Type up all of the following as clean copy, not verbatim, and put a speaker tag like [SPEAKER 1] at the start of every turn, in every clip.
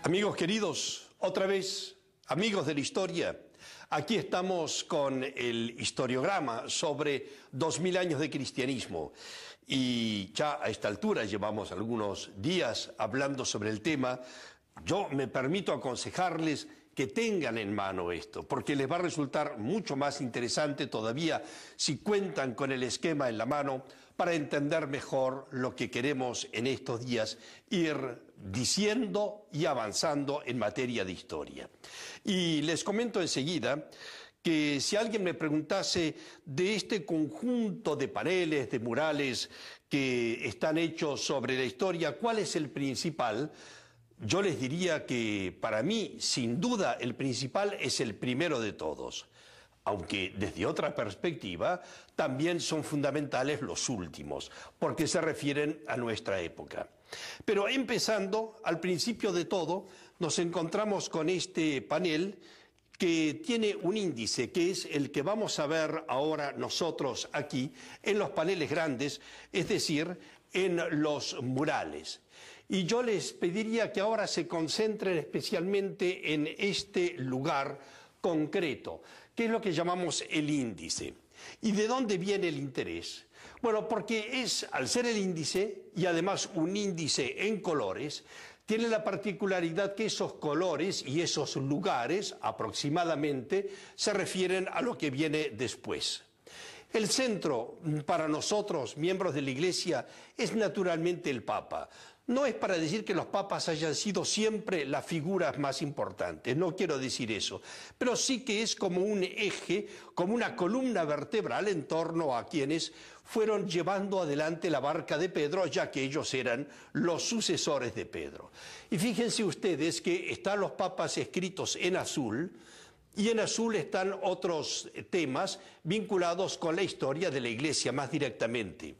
[SPEAKER 1] Amigos queridos, otra vez, amigos de la historia, aquí estamos con el historiograma sobre 2000 años de cristianismo y ya a esta altura llevamos algunos días hablando sobre el tema. Yo me permito aconsejarles que tengan en mano esto, porque les va a resultar mucho más interesante todavía si cuentan con el esquema en la mano para entender mejor lo que queremos en estos días ir diciendo y avanzando en materia de historia. Y les comento enseguida que si alguien me preguntase de este conjunto de paneles, de murales que están hechos sobre la historia, ¿cuál es el principal? Yo les diría que para mí, sin duda, el principal es el primero de todos, aunque desde otra perspectiva también son fundamentales los últimos, porque se refieren a nuestra época. Pero empezando, al principio de todo, nos encontramos con este panel que tiene un índice, que es el que vamos a ver ahora nosotros aquí, en los paneles grandes, es decir, en los murales. Y yo les pediría que ahora se concentren especialmente en este lugar concreto, que es lo que llamamos el índice. ¿Y de dónde viene el interés? Bueno, porque es, al ser el índice, y además un índice en colores, tiene la particularidad que esos colores y esos lugares, aproximadamente, se refieren a lo que viene después. El centro, para nosotros, miembros de la Iglesia, es naturalmente el Papa. No es para decir que los papas hayan sido siempre las figuras más importantes, no quiero decir eso, pero sí que es como un eje, como una columna vertebral en torno a quienes fueron llevando adelante la barca de Pedro, ya que ellos eran los sucesores de Pedro. Y fíjense ustedes que están los papas escritos en azul, y en azul están otros temas vinculados con la historia de la Iglesia más directamente.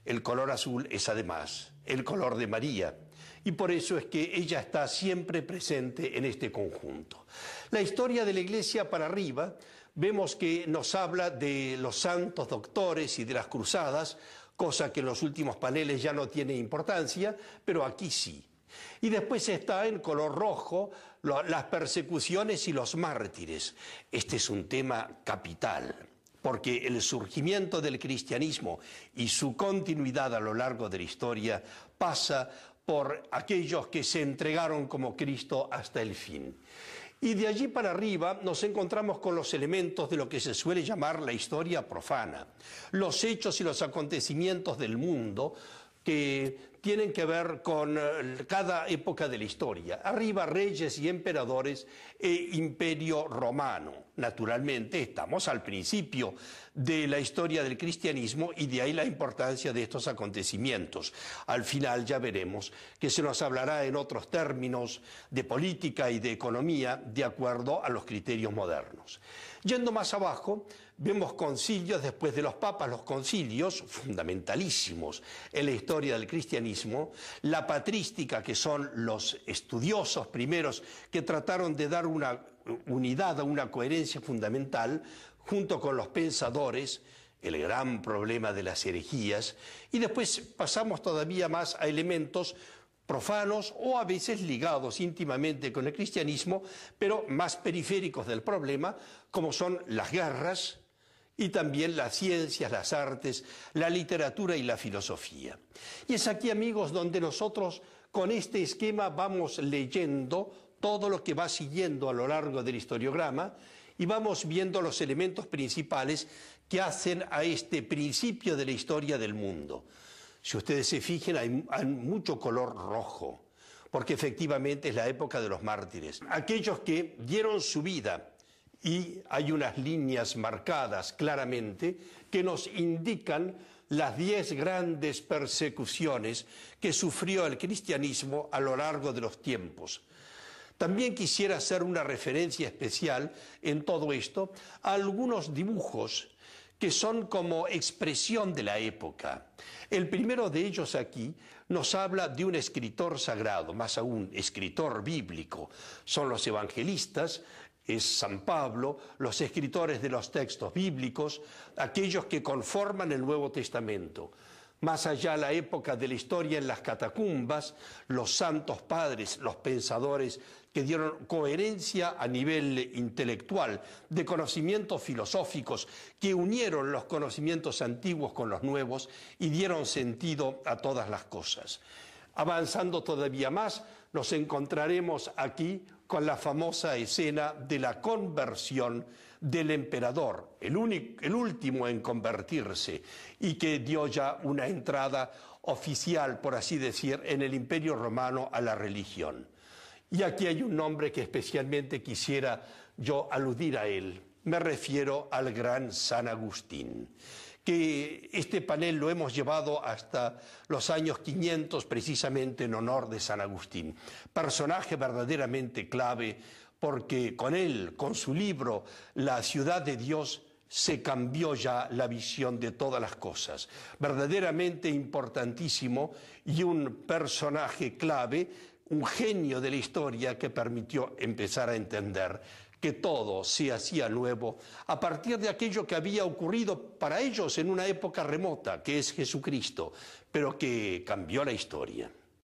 [SPEAKER 1] El color azul es además el color de María, y por eso es que ella está siempre presente en este conjunto. La historia de la Iglesia para arriba, vemos que nos habla de los santos doctores y de las cruzadas, cosa que en los últimos paneles ya no tiene importancia, pero aquí sí. Y después está en color rojo las persecuciones y los mártires. Este es un tema capital, porque el surgimiento del cristianismo y su continuidad a lo largo de la historia pasa por aquellos que se entregaron como Cristo hasta el fin. Y de allí para arriba nos encontramos con los elementos de lo que se suele llamar la historia profana, los hechos y los acontecimientos del mundo que tienen que ver con cada época de la historia. Arriba, reyes y emperadores e imperio romano. Naturalmente, estamos al principio de la historia del cristianismo y de ahí la importancia de estos acontecimientos. Al final ya veremos que se nos hablará en otros términos de política y de economía de acuerdo a los criterios modernos. Yendo más abajo, vemos concilios después de los papas, los concilios fundamentalísimos en la historia del cristianismo, la patrística, que son los estudiosos primeros que trataron de dar una unidad, una coherencia fundamental, junto con los pensadores, el gran problema de las herejías, y después pasamos todavía más a elementos profanos o a veces ligados íntimamente con el cristianismo, pero más periféricos del problema, como son las guerras y también las ciencias, las artes, la literatura y la filosofía. Y es aquí, amigos, donde nosotros con este esquema vamos leyendo todo lo que va siguiendo a lo largo del historiograma y vamos viendo los elementos principales que hacen a este principio de la historia del mundo. Si ustedes se fijan, hay mucho color rojo, porque efectivamente es la época de los mártires. Aquellos que dieron su vida, y hay unas líneas marcadas claramente que nos indican las 10 grandes persecuciones que sufrió el cristianismo a lo largo de los tiempos. También quisiera hacer una referencia especial en todo esto a algunos dibujos que son como expresión de la época. El primero de ellos aquí nos habla de un escritor sagrado, más aún, escritor bíblico. Son los evangelistas, es San Pablo, los escritores de los textos bíblicos, aquellos que conforman el Nuevo Testamento. Más allá de la época de la historia en las catacumbas, los santos padres, los pensadores que dieron coherencia a nivel intelectual, de conocimientos filosóficos, que unieron los conocimientos antiguos con los nuevos y dieron sentido a todas las cosas. Avanzando todavía más, nos encontraremos aquí con la famosa escena de la conversión del emperador, el último en convertirse, y que dio ya una entrada oficial, por así decir, en el Imperio Romano a la religión. Y aquí hay un nombre que especialmente quisiera yo aludir a él. Me refiero al gran San Agustín, que este panel lo hemos llevado hasta los años 500 precisamente en honor de San Agustín. Personaje verdaderamente clave porque con él, con su libro La ciudad de Dios, se cambió ya la visión de todas las cosas. Verdaderamente importantísimo y un personaje clave, un genio de la historia que permitió empezar a entender que todo se hacía nuevo a partir de aquello que había ocurrido para ellos en una época remota, que es Jesucristo, pero que cambió la historia.